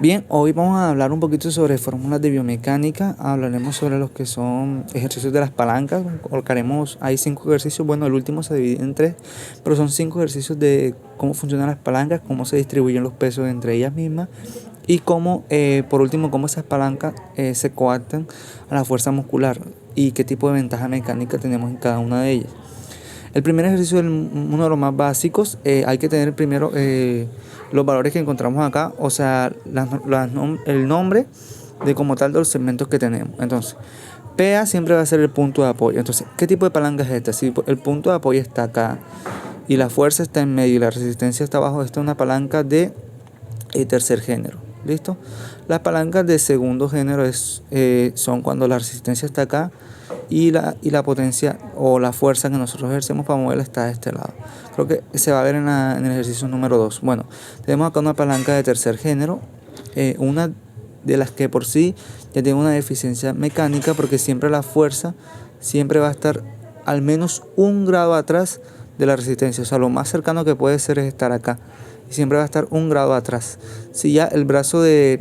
Bien, hoy vamos a hablar un poquito sobre fórmulas de biomecánica. Hablaremos sobre los que son ejercicios de las palancas. Colocaremos, hay 5 ejercicios, bueno, el último se divide en 3, pero son 5 ejercicios de cómo funcionan las palancas, cómo se distribuyen los pesos entre ellas mismas y cómo, por último, cómo esas palancas se coadaptan a la fuerza muscular y qué tipo de ventaja mecánica tenemos en cada una de ellas. El primer ejercicio es uno de los más básicos. Hay que tener primero los valores que encontramos acá, o sea, el nombre de como tal de los segmentos que tenemos. Entonces, PA siempre va a ser el punto de apoyo. Entonces, ¿qué tipo de palanca es esta? Si el punto de apoyo está acá y la fuerza está en medio y la resistencia está abajo, esta es una palanca de tercer género. ¿Listo? Las palancas de segundo género son cuando la resistencia está acá y la potencia o la fuerza que nosotros ejercemos para moverla está de este lado. Creo que se va a ver en el ejercicio número 2. Bueno, tenemos acá una palanca de tercer género, una de las que por sí ya tiene una deficiencia mecánica porque siempre la fuerza siempre va a estar al menos 1 grado atrás de la resistencia. O sea, lo más cercano que puede ser es estar acá. Y siempre va a estar 1 grado atrás. Si ya el brazo de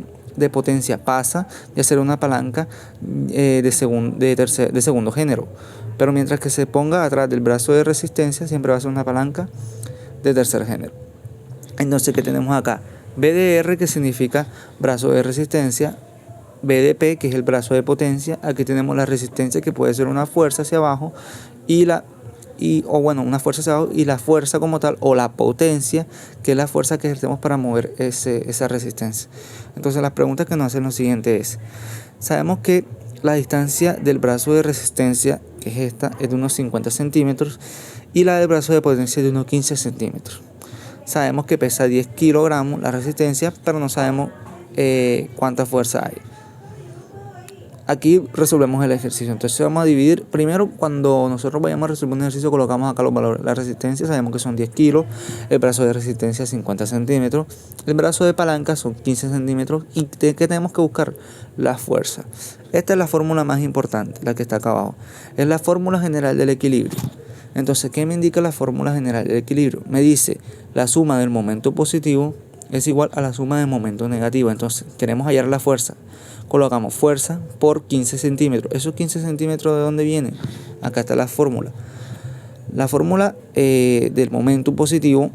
potencia pasa de ser una palanca de segundo género, pero mientras que se ponga atrás del brazo de resistencia siempre va a ser una palanca de tercer género. Entonces, ¿qué tenemos acá? BDR, que significa brazo de resistencia, BDP, que es el brazo de potencia. Aquí tenemos la resistencia, que puede ser una fuerza hacia abajo, una fuerza hacia abajo, y la fuerza como tal, o la potencia, que es la fuerza que ejercemos para mover esa resistencia. Entonces, las preguntas que nos hacen lo siguiente es: sabemos que la distancia del brazo de resistencia, que es esta, es de unos 50 centímetros, y la del brazo de potencia es de unos 15 centímetros. Sabemos que pesa 10 kilogramos la resistencia, pero no sabemos cuánta fuerza hay. Aquí resolvemos el ejercicio. Entonces vamos a dividir. Primero, cuando nosotros vayamos a resolver un ejercicio, colocamos acá los valores. La resistencia sabemos que son 10 kilos, el brazo de resistencia 50 centímetros, el brazo de palanca son 15 centímetros. ¿Y qué tenemos que buscar? La fuerza. Esta es la fórmula más importante, la que está acá abajo. Es la fórmula general del equilibrio. Entonces, ¿qué me indica la fórmula general del equilibrio? Me dice la suma del momento positivo es igual a la suma del momento negativo. Entonces, queremos hallar la fuerza. Colocamos fuerza por 15 centímetros. ¿Esos 15 centímetros de dónde vienen? Acá está la fórmula. La fórmula del momento positivo,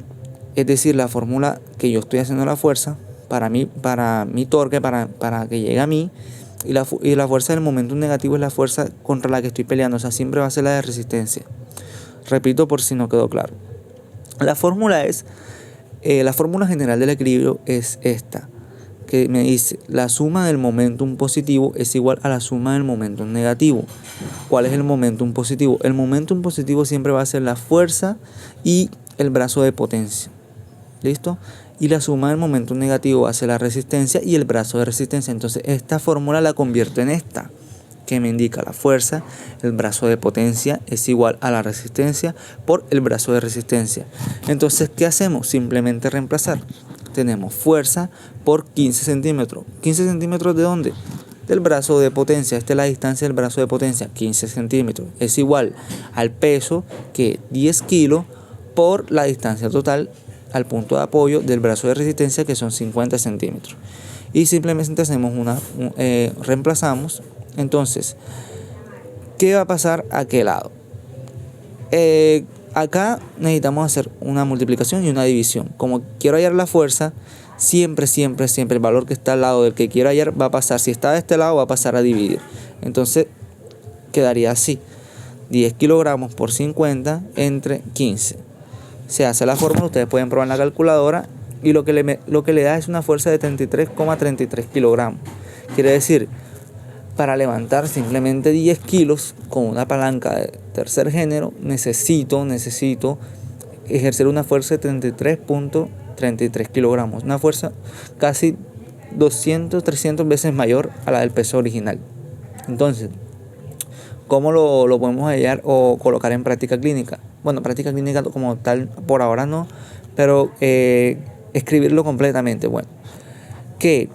es decir, la fórmula que yo estoy haciendo la fuerza para mi torque, para que llegue a mí. Y la fuerza del momento negativo es la fuerza contra la que estoy peleando. O sea, siempre va a ser la de resistencia. Repito por si no quedó claro. La fórmula general del equilibrio es esta, que me dice la suma del momentum positivo es igual a la suma del momentum negativo. ¿Cuál es el momentum positivo? El momentum positivo siempre va a ser la fuerza y el brazo de potencia. ¿Listo? Y la suma del momentum negativo va a ser la resistencia y el brazo de resistencia. Entonces esta fórmula la convierto en esta, que me indica la fuerza, el brazo de potencia es igual a la resistencia por el brazo de resistencia. Entonces, ¿qué hacemos? Simplemente reemplazar. Tenemos fuerza por 15 centímetros. ¿15 centímetros de dónde? Del brazo de potencia. Esta es la distancia del brazo de potencia, 15 centímetros. Es igual al peso, que 10 kilos, por la distancia total al punto de apoyo del brazo de resistencia, que son 50 centímetros. Y simplemente hacemos reemplazamos. Entonces, ¿qué va a pasar a aquel lado? Acá necesitamos hacer una multiplicación y una división. Como quiero hallar la fuerza, siempre el valor que está al lado del que quiero hallar va a pasar. Si está de este lado, va a pasar a dividir. Entonces, quedaría así: 10 kilogramos por 50 entre 15. Se hace la fórmula, ustedes pueden probar en la calculadora, y lo que le da es una fuerza de 33,33 kilogramos. Quiere decir, para levantar simplemente 10 kilos con una palanca de tercer género, necesito ejercer una fuerza de 33,33 kilogramos. Una fuerza casi 300 veces mayor a la del peso original. Entonces, ¿cómo lo podemos hallar o colocar en práctica clínica? Bueno, práctica clínica como tal por ahora no, pero escribirlo completamente. Bueno, que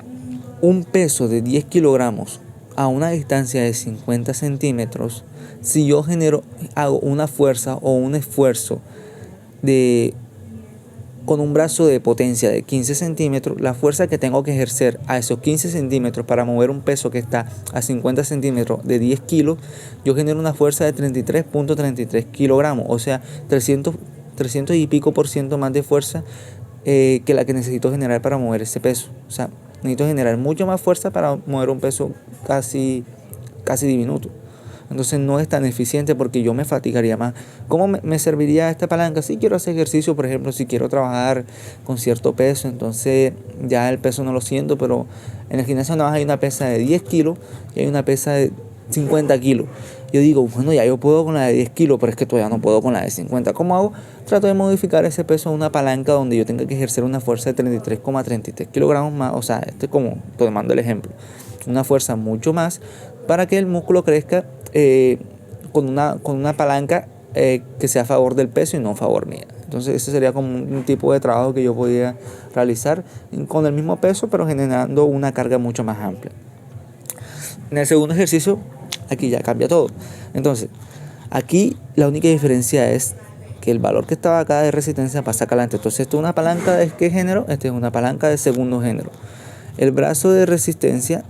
un peso de 10 kilogramos a una distancia de 50 centímetros, si yo hago una fuerza o un esfuerzo de con un brazo de potencia de 15 centímetros, la fuerza que tengo que ejercer a esos 15 centímetros para mover un peso que está a 50 centímetros de 10 kilos, yo genero una fuerza de 33.33 kilogramos, o sea, 300 y pico por ciento más de fuerza que la que necesito generar para mover ese peso. O sea, necesito generar mucho más fuerza para mover un peso casi diminuto. Entonces no es tan eficiente porque yo me fatigaría más. ¿Cómo me serviría esta palanca? Si quiero hacer ejercicio, por ejemplo, si quiero trabajar con cierto peso, entonces ya el peso no lo siento, pero en el gimnasio nada más hay una pesa de 10 kilos y hay una pesa de 50 kilos. Yo digo, bueno, ya yo puedo con la de 10 kilos, pero es que todavía no puedo con la de 50. ¿Cómo hago? Trato de modificar ese peso a una palanca donde yo tenga que ejercer una fuerza de 33,33 kilogramos más. O sea, como tomando el ejemplo, una fuerza mucho más para que el músculo crezca con una palanca que sea a favor del peso y no a favor mía. Entonces ese sería como un tipo de trabajo que yo podía realizar con el mismo peso, pero generando una carga mucho más amplia. En el segundo ejercicio, aquí ya cambia todo. Entonces, aquí la única diferencia es que el valor que estaba acá de resistencia pasa acá adelante. Entonces, esto es una palanca de ¿qué género? Esta es una palanca de segundo género. El brazo de resistencia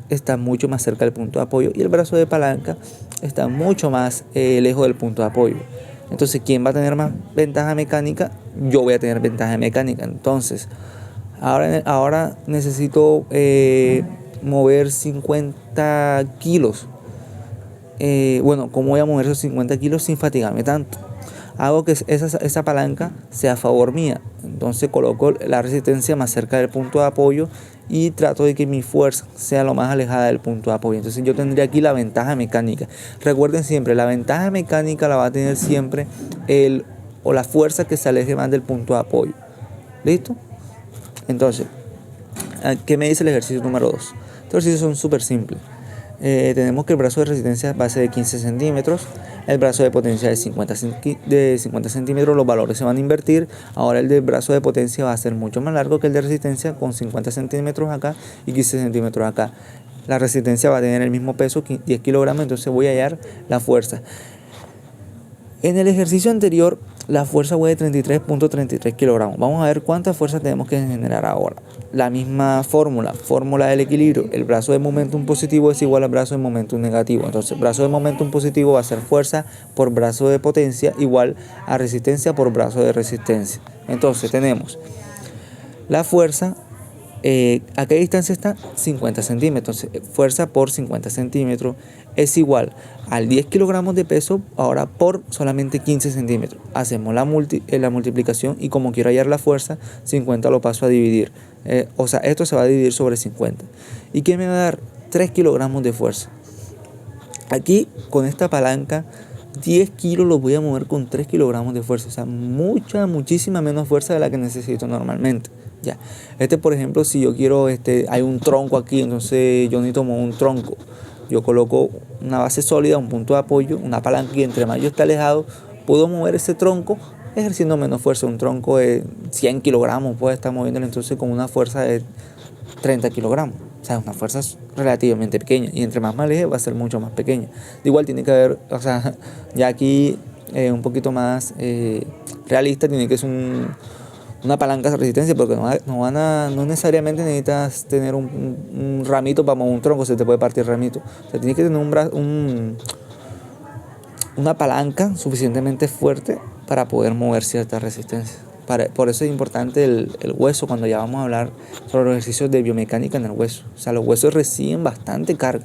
está mucho más cerca del punto de apoyo y el brazo de palanca está mucho más lejos del punto de apoyo. Entonces, ¿quién va a tener más ventaja mecánica? Yo voy a tener ventaja mecánica. Entonces, ahora necesito mover 50 kilos. Bueno, ¿cómo voy a mover esos 50 kilos sin fatigarme tanto? Hago que esa palanca sea a favor mía. Entonces coloco la resistencia más cerca del punto de apoyo y trato de que mi fuerza sea lo más alejada del punto de apoyo. Entonces yo tendría aquí la ventaja mecánica. Recuerden siempre, la ventaja mecánica la va a tener siempre la fuerza que se aleje más del punto de apoyo. ¿Listo? Entonces, ¿qué me dice el ejercicio número 2? Estos ejercicios son súper simples. Tenemos que el brazo de resistencia va a ser de 15 centímetros, el brazo de potencia de 50 centímetros, los valores se van a invertir. Ahora el del brazo de potencia va a ser mucho más largo que el de resistencia, con 50 centímetros acá y 15 centímetros acá. La resistencia va a tener el mismo peso, 10 kilogramos, entonces voy a hallar la fuerza. En el ejercicio anterior, la fuerza fue de 33.33 kilogramos. Vamos a ver cuánta fuerza tenemos que generar ahora. La misma fórmula del equilibrio. El brazo de momentum positivo es igual al brazo de momentum negativo. Entonces, brazo de momentum positivo va a ser fuerza por brazo de potencia igual a resistencia por brazo de resistencia. Entonces, tenemos la fuerza. ¿A qué distancia está? 50 centímetros. Entonces, fuerza por 50 centímetros es igual al 10 kilogramos de peso, ahora por solamente 15 centímetros. Hacemos la multiplicación y como quiero hallar la fuerza, 50 lo paso a dividir. O sea, esto se va a dividir sobre 50. ¿Y qué me va a dar? 3 kilogramos de fuerza. Aquí, con esta palanca, 10 kilos los voy a mover con 3 kilogramos de fuerza. O sea, muchísima menos fuerza de la que necesito normalmente. Ya. Por ejemplo, si yo quiero, hay un tronco aquí, entonces yo necesito mover un tronco. Yo coloco una base sólida, un punto de apoyo, una palanca y entre más yo esté alejado, puedo mover ese tronco ejerciendo menos fuerza. Un tronco de 100 kilogramos puede estar moviéndolo entonces con una fuerza de 30 kilogramos. O sea, una fuerza relativamente pequeña y entre más me aleje va a ser mucho más pequeña. Igual tiene que haber, o sea, ya aquí un poquito más realista, tiene que ser una palanca de resistencia, porque no necesariamente necesitas tener un ramito para mover un tronco, se te puede partir el ramito. O sea, tienes que tener una palanca suficientemente fuerte para poder mover cierta resistencia. Por eso es importante el hueso cuando ya vamos a hablar sobre los ejercicios de biomecánica en el hueso. O sea, los huesos reciben bastante carga.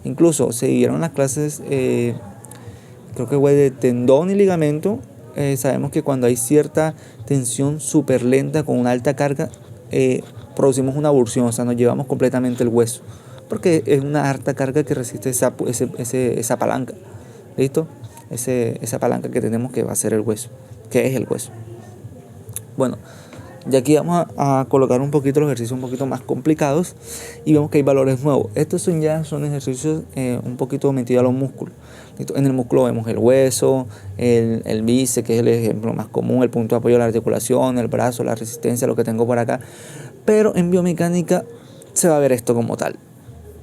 Incluso se dieron las clases, creo que fue de tendón y ligamento. Sabemos que cuando hay cierta tensión súper lenta con una alta carga, producimos una abursión, o sea, nos llevamos completamente el hueso, porque es una alta carga que resiste esa palanca. ¿Listo? Esa palanca que tenemos que va a ser el hueso. ¿Qué es el hueso? Bueno, ya aquí vamos a colocar un poquito los ejercicios un poquito más complicados y vemos que hay valores nuevos. Estos son ejercicios un poquito metidos a los músculos. En el músculo vemos el hueso, el bíceps, que es el ejemplo más común, el punto de apoyo de la articulación, el brazo, la resistencia, lo que tengo por acá. Pero en biomecánica se va a ver esto como tal.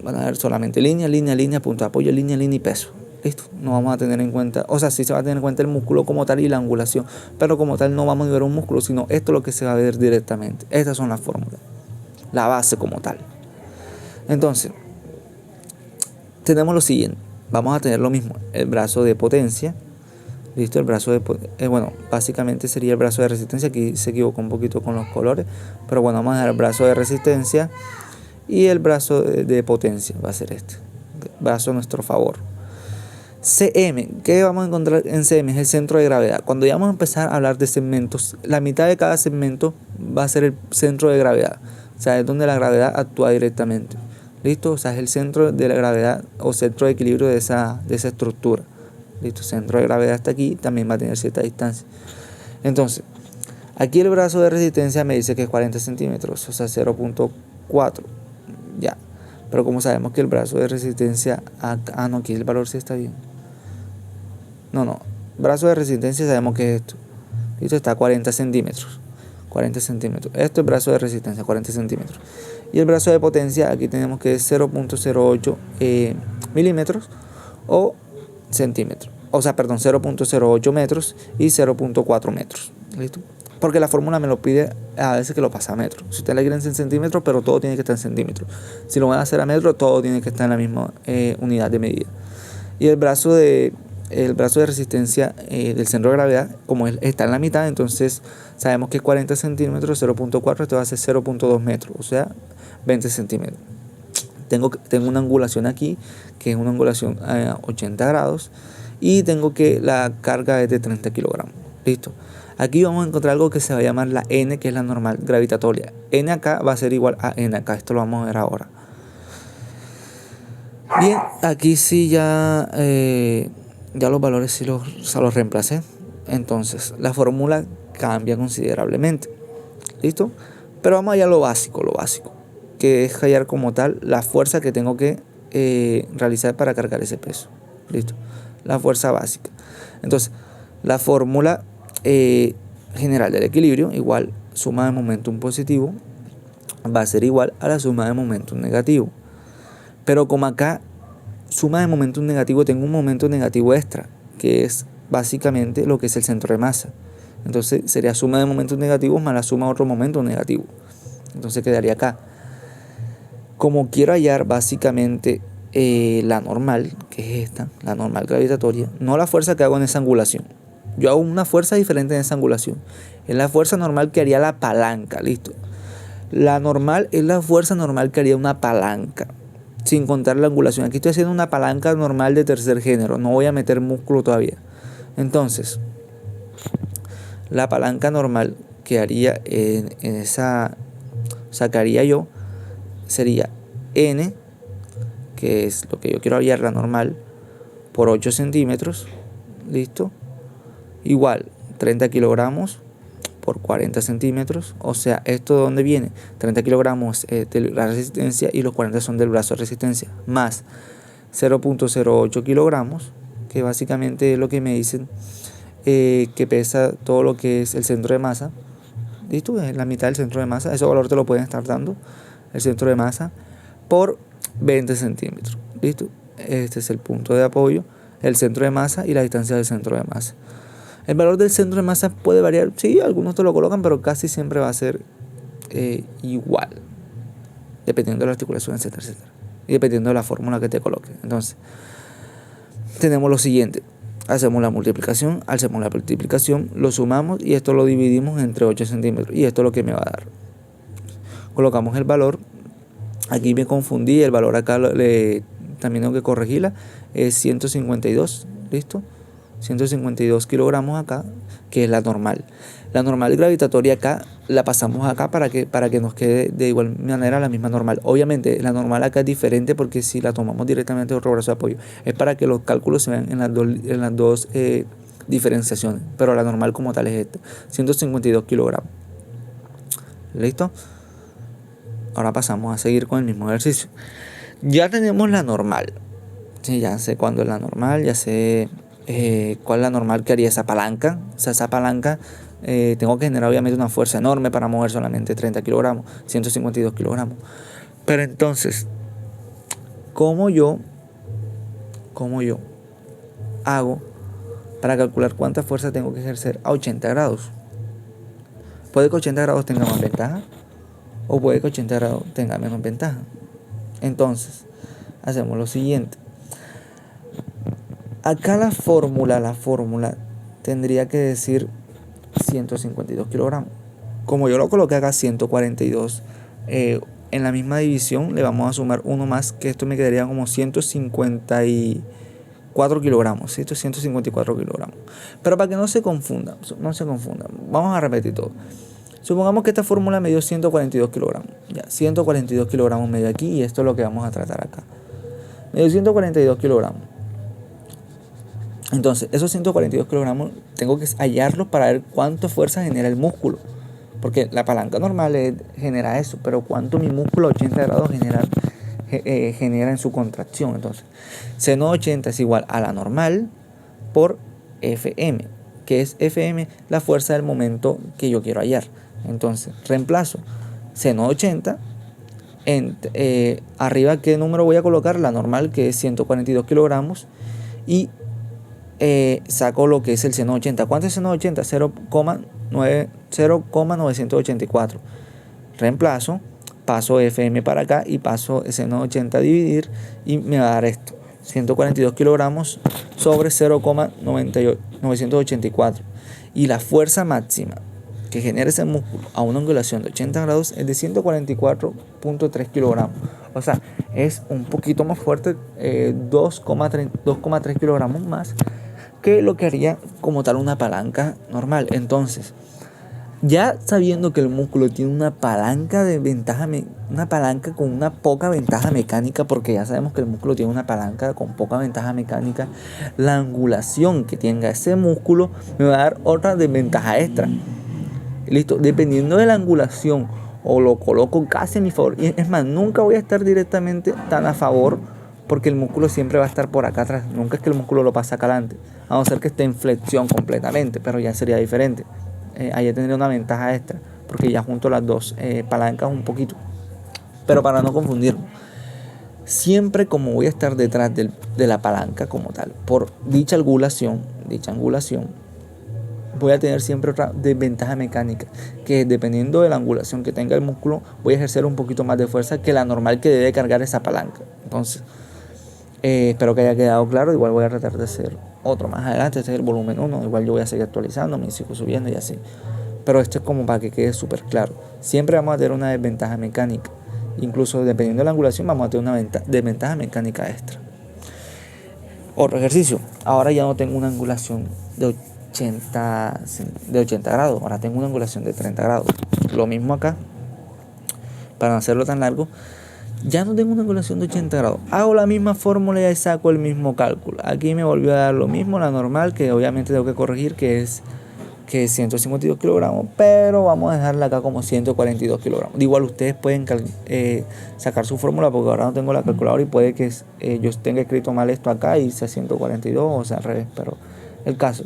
Van a ver solamente línea, punto de apoyo, línea y peso. Listo, no vamos a tener en cuenta, o sea, sí se va a tener en cuenta el músculo como tal y la angulación, pero como tal no vamos a ver un músculo, sino esto es lo que se va a ver directamente. Estas son las fórmulas, la base como tal. Entonces, tenemos lo siguiente, vamos a tener lo mismo, el brazo de potencia, listo, el brazo de, bueno, básicamente sería el brazo de resistencia, aquí se equivocó un poquito con los colores, pero bueno, vamos a dejar el brazo de resistencia y el brazo de potencia, va a ser este, brazo a nuestro favor. CM, ¿qué vamos a encontrar en CM? Es el centro de gravedad. Cuando ya vamos a empezar a hablar de segmentos, la mitad de cada segmento va a ser el centro de gravedad. O sea, es donde la gravedad actúa directamente. ¿Listo? O sea, es el centro de la gravedad o centro de equilibrio de esa estructura. ¿Listo? Centro de gravedad hasta aquí también va a tener cierta distancia. Entonces, aquí el brazo de resistencia me dice que es 40 centímetros, o sea, 0.4. Ya. Pero como sabemos que el brazo de resistencia, no, aquí el valor sí está bien. No, brazo de resistencia sabemos que es esto. Listo, está a 40 centímetros. 40 centímetros. Esto es brazo de resistencia, 40 centímetros. Y el brazo de potencia, aquí tenemos que es 0.08 milímetros o centímetros. O sea, perdón, 0.08 metros y 0.4 metros. ¿Listo? Porque la fórmula me lo pide a veces que lo pasa a metros. Si ustedes le quieren en centímetros, pero todo tiene que estar en centímetros. Si lo van a hacer a metros, todo tiene que estar en la misma unidad de medida. Y el brazo de resistencia del centro de gravedad, como está en la mitad, entonces sabemos que 40 centímetros, 0.4, esto va a ser 0.2 metros, o sea, 20 centímetros. Tengo una angulación aquí, que es una angulación a 80 grados, y tengo que la carga es de 30 kilogramos. Listo. Aquí vamos a encontrar algo que se va a llamar la N, que es la normal gravitatoria. N acá va a ser igual a N acá, esto lo vamos a ver ahora. Bien, aquí sí ya los valores sí los reemplacé. Entonces, la fórmula cambia considerablemente. ¿Listo? Pero vamos allá a lo básico, que es hallar como tal la fuerza que tengo que realizar para cargar ese peso. ¿Listo? La fuerza básica. Entonces, la fórmula general del equilibrio, igual suma de momentum positivo, va a ser igual a la suma de momentum negativo. Pero como acá suma de momentum negativo, tengo un momento negativo extra, que es básicamente lo que es el centro de masa. Entonces sería suma de momentum negativos más la suma de otro momento negativo. Entonces quedaría acá. Como quiero hallar básicamente la normal, que es esta, la normal gravitatoria, no la fuerza que hago en esa angulación. Yo hago una fuerza diferente en esa angulación. Es la fuerza normal que haría la palanca, listo. La normal es la fuerza normal que haría una palanca, sin contar la angulación. Aquí estoy haciendo una palanca normal de tercer género, no voy a meter músculo todavía. Entonces, la palanca normal que haría en esa, sacaría yo, sería N, que es lo que yo quiero hallar, la normal, por 8 centímetros, listo, igual 30 kilogramos por 40 centímetros, o sea, ¿esto de dónde viene? 30 kilogramos de la resistencia y los 40 son del brazo de resistencia, más 0.08 kilogramos, que básicamente es lo que me dicen que pesa todo lo que es el centro de masa. ¿Listo? Es la mitad del centro de masa, ese valor te lo pueden estar dando, el centro de masa, por 20 centímetros. ¿Listo? Este es el punto de apoyo, el centro de masa y la distancia del centro de masa. El valor del centro de masa puede variar, sí, algunos te lo colocan, pero casi siempre va a ser igual, dependiendo de la articulación, etcétera, etcétera, y dependiendo de la fórmula que te coloque. Entonces, tenemos lo siguiente: hacemos la multiplicación, hacemos la multiplicación, lo sumamos y esto lo dividimos entre 8 centímetros, y esto es lo que me va a dar. Colocamos el valor, aquí me confundí, el valor acá también tengo que corregirla, es 152, ¿listo? 152 kilogramos acá, que es la normal. La normal gravitatoria acá la pasamos acá para que nos quede de igual manera la misma normal. Obviamente la normal acá es diferente porque si la tomamos directamente de otro brazo de apoyo, es para que los cálculos se vean en las dos diferenciaciones, pero la normal como tal es esta, 152 kilogramos. ¿Listo? Ahora pasamos a seguir con el mismo ejercicio. Ya tenemos la normal. Sí, ya sé cuándo es la normal, ya sé cuál es la normal que haría esa palanca. O sea, esa palanca tengo que generar obviamente una fuerza enorme para mover solamente 30 kilogramos, 152 kilogramos. Pero entonces, ¿cómo yo hago para calcular cuánta fuerza tengo que ejercer a 80 grados? Puede que 80 grados tenga más ventaja o puede que 80 grados tenga menos ventaja. Entonces, hacemos lo siguiente. Acá la fórmula tendría que decir 152 kilogramos. Como yo lo coloqué acá 142, en la misma división le vamos a sumar uno más, que esto me quedaría como 154 kilogramos. Esto es 154 kilogramos. Pero para que no se confundan, vamos a repetir todo. Supongamos que esta fórmula me dio 142 kilogramos. Ya, 142 kilogramos me dio aquí y esto es lo que vamos a tratar acá. Me dio 142 kilogramos. Entonces, esos 142 kilogramos tengo que hallarlos para ver cuánta fuerza genera el músculo. Porque la palanca normal genera eso, pero cuánto mi músculo a 80 grados genera en su contracción. Entonces, seno 80 es igual a la normal por FM, que es FM la fuerza del momento que yo quiero hallar. Entonces, reemplazo seno 80, arriba qué número voy a colocar, la normal, que es 142 kilogramos, y saco lo que es el seno 80. ¿Cuánto es seno 80? 0,984. Reemplazo, paso FM para acá y paso seno 80 a dividir y me va a dar esto, 142 kilogramos sobre 0,984. Y la fuerza máxima que genera ese músculo a una angulación de 80 grados es de 144.3 kilogramos. O sea, es un poquito más fuerte, 2,3 kilogramos más que lo que haría como tal una palanca normal. Entonces, ya sabiendo que el músculo tiene una palanca con una poca ventaja mecánica, porque ya sabemos que el músculo tiene una palanca con poca ventaja mecánica, la angulación que tenga ese músculo me va a dar otra desventaja extra. Listo, dependiendo de la angulación, o lo coloco casi a mi favor, y es más, nunca voy a estar directamente tan a favor, porque el músculo siempre va a estar por acá atrás. Nunca es que el músculo lo pase acá adelante, a no ser que esté en flexión completamente, pero ya sería diferente. Ahí tendría una ventaja extra, porque ya junto las dos palancas un poquito. Pero para no confundirlo, siempre como voy a estar detrás de la palanca como tal, por dicha angulación, voy a tener siempre otra desventaja mecánica, que dependiendo de la angulación que tenga el músculo, voy a ejercer un poquito más de fuerza que la normal que debe cargar esa palanca. Entonces, espero que haya quedado claro. Igual voy a tratar de hacer otro más adelante. Este es el volumen 1. Igual yo voy a seguir actualizando, me sigo subiendo y así. Pero esto es como para que quede súper claro. Siempre vamos a tener una desventaja mecánica. Incluso dependiendo de la angulación vamos a tener una desventaja mecánica extra. Otro ejercicio. Ahora ya no tengo una angulación de 80 grados. Ahora tengo una angulación de 30 grados. Lo mismo acá. Para no hacerlo tan largo, ya no tengo una angulación de 80 grados. Hago la misma fórmula y saco el mismo cálculo. Aquí me volvió a dar lo mismo, la normal, que obviamente tengo que corregir, que es 152 kilogramos, pero vamos a dejarla acá como 142 kilogramos. De igual ustedes pueden sacar su fórmula, porque ahora no tengo la calculadora y puede que yo tenga escrito mal esto acá y sea 142, o sea al revés, pero el caso.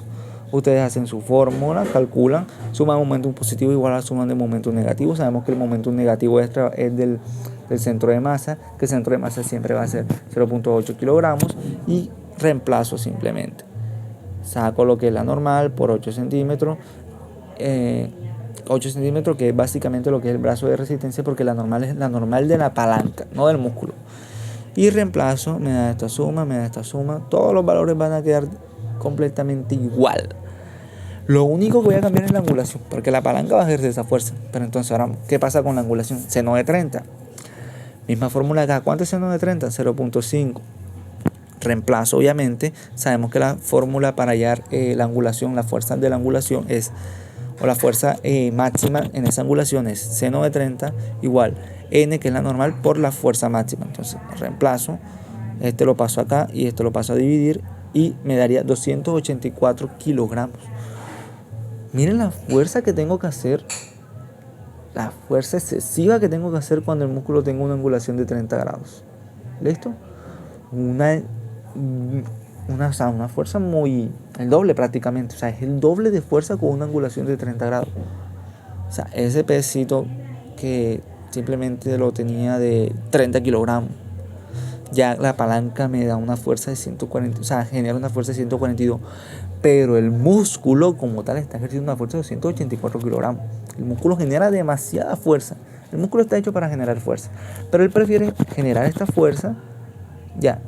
Ustedes hacen su fórmula, calculan, suman momentum positivo igual a suman de momentum negativo. Sabemos que el momentum negativo extra es del centro de masa, que el centro de masa siempre va a ser 0.8 kilogramos, y reemplazo simplemente. Saco lo que es la normal por 8 centímetros, 8 centímetros, que es básicamente lo que es el brazo de resistencia, porque la normal es la normal de la palanca, no del músculo. Y reemplazo, me da esta suma, todos los valores van a quedar completamente igual. Lo único que voy a cambiar es la angulación, porque la palanca va a ejercer esa fuerza. Pero entonces ahora, ¿qué pasa con la angulación? Seno de 30. Misma fórmula acá. ¿Cuánto es seno de 30? 0.5. Reemplazo, obviamente. Sabemos que la fórmula para hallar la angulación, la fuerza de la angulación o la fuerza máxima en esa angulación es seno de 30 igual n, que es la normal, por la fuerza máxima. Entonces reemplazo, este lo paso acá y esto lo paso a dividir, y me daría 284 kilogramos. Miren la fuerza que tengo que hacer, la fuerza excesiva que tengo que hacer cuando el músculo tenga una angulación de 30 grados. ¿Listo? Una fuerza el doble prácticamente. O sea, es el doble de fuerza con una angulación de 30 grados. O sea, ese pesito que simplemente lo tenía de 30 kilogramos. ya la palanca me da una fuerza de 140, o sea, genera una fuerza de 142, pero el músculo como tal está ejerciendo una fuerza de 184 kilogramos. El músculo genera demasiada fuerza. El músculo está hecho para generar fuerza, pero él prefiere generar esta fuerza ya,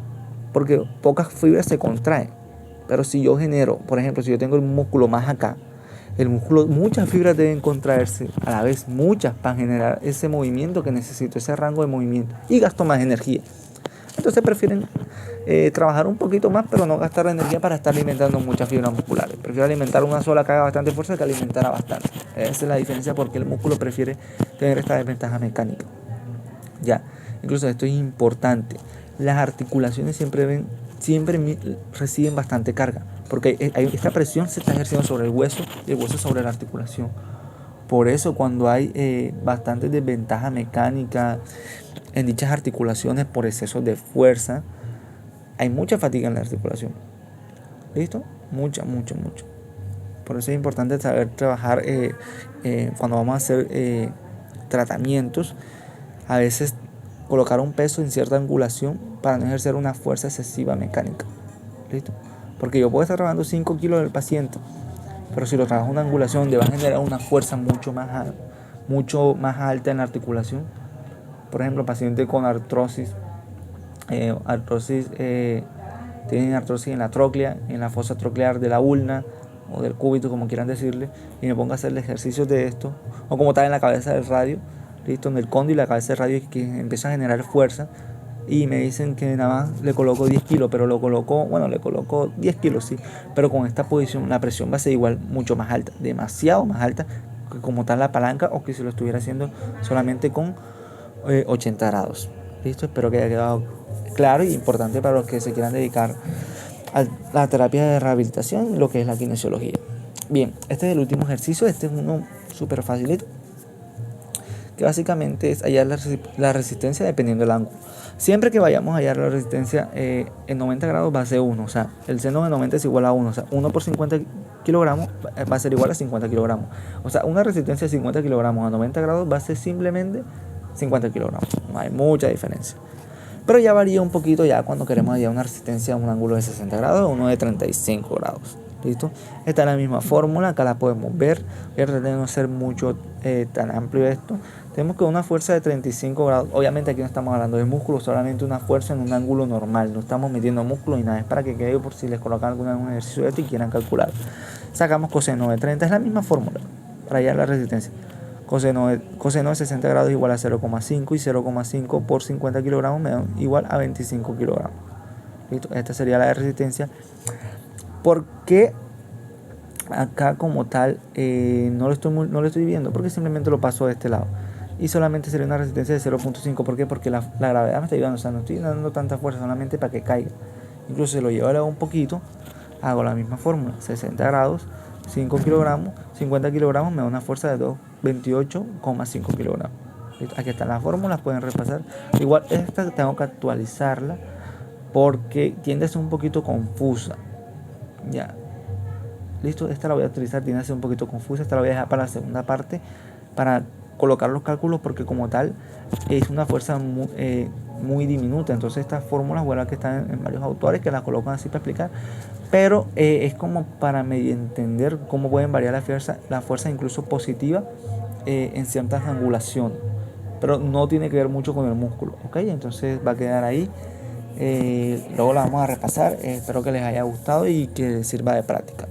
porque pocas fibras se contraen. Pero si yo genero, por ejemplo, si yo tengo el músculo más acá, el músculo, muchas fibras deben contraerse a la vez, muchas, para generar ese movimiento que necesito, ese rango de movimiento, y gasto más energía. Entonces prefieren trabajar un poquito más, pero no gastar la energía para estar alimentando muchas fibras musculares. Prefiero alimentar una sola que haga bastante fuerza que alimentar a bastante. Esa es la diferencia, porque el músculo prefiere tener esta desventaja mecánica. Ya, incluso esto es importante. Las articulaciones siempre reciben bastante carga, porque esta presión se está ejerciendo sobre el hueso y el hueso sobre la articulación. Por eso cuando hay bastante desventaja mecánica en dichas articulaciones por exceso de fuerza, hay mucha fatiga en la articulación. ¿Listo? Mucha. Por eso es importante saber trabajar cuando vamos a hacer tratamientos. A veces colocar un peso en cierta angulación para no ejercer una fuerza excesiva mecánica. ¿Listo? Porque yo puedo estar trabajando 5 kilos del paciente, pero si lo trabajo en una angulación donde va a generar una fuerza mucho más alta en la articulación, por ejemplo, paciente con artrosis, tienen artrosis en la tróclea, en la fosa troclear de la ulna o del cúbito, como quieran decirle, y me pongo a hacer ejercicios de esto, o como está en la cabeza del radio, listo, en el cóndilo y la cabeza del radio, que empieza a generar fuerza, y me dicen que nada más le coloco 10 kilos, pero le coloco 10 kilos, sí, pero con esta posición la presión va a ser igual, mucho más alta, demasiado más alta que como tal la palanca, o que si lo estuviera haciendo solamente con 80 grados. Listo, espero que haya quedado claro y importante para los que se quieran dedicar a la terapia de rehabilitación, lo que es la kinesiología. Bien, este es el último ejercicio, este es uno súper facilito, que básicamente es hallar la resistencia dependiendo del ángulo. Siempre que vayamos a hallar la resistencia en 90 grados va a ser 1, o sea, el seno de 90 es igual a 1, o sea, 1 por 50 kilogramos va a ser igual a 50 kilogramos. O sea, una resistencia de 50 kilogramos a 90 grados va a ser simplemente 50 kilogramos, no hay mucha diferencia. Pero ya varía un poquito ya cuando queremos hallar una resistencia a un ángulo de 60 grados o uno de 35 grados. ¿Listo? Esta es la misma fórmula, acá la podemos ver. Voy a tratar de no ser mucho tan amplio esto. Tenemos que una fuerza de 35 grados, obviamente aquí no estamos hablando de músculo, solamente una fuerza en un ángulo normal, no estamos metiendo músculo ni nada, es para que quede por si les colocan algún ejercicio de esto y quieran calcular. Sacamos coseno de 30, es la misma fórmula para hallar la resistencia. Coseno de 60 grados igual a 0,5 y 0,5 por 50 kilogramos me da igual a 25 kilogramos. ¿Listo? Esta sería la resistencia. ¿Por qué acá como tal no lo estoy viendo? Porque simplemente lo paso de este lado. Y solamente sería una resistencia de 0,5. ¿Por qué? Porque la gravedad me está ayudando. O sea, no estoy dando tanta fuerza solamente para que caiga. Incluso si lo llevo a elevar un poquito, hago la misma fórmula. 60 grados, 5 kilogramos, 50 kilogramos me da una fuerza de 28,5 kilogramos. Aquí están las fórmulas, pueden repasar. Igual esta tengo que actualizarla porque tiende a ser un poquito confusa. Ya. Listo, esta la voy a utilizar, tiende a ser un poquito confusa. Esta la voy a dejar para la segunda parte, para colocar los cálculos, porque como tal es una fuerza muy diminuta. Entonces estas fórmulas, bueno, que están en varios autores que las colocan así para explicar, pero es como para medio entender cómo pueden variar la fuerza incluso positiva en ciertas angulaciones, pero no tiene que ver mucho con el músculo, ¿ok? Entonces va a quedar ahí. Luego la vamos a repasar. Espero que les haya gustado y que les sirva de práctica.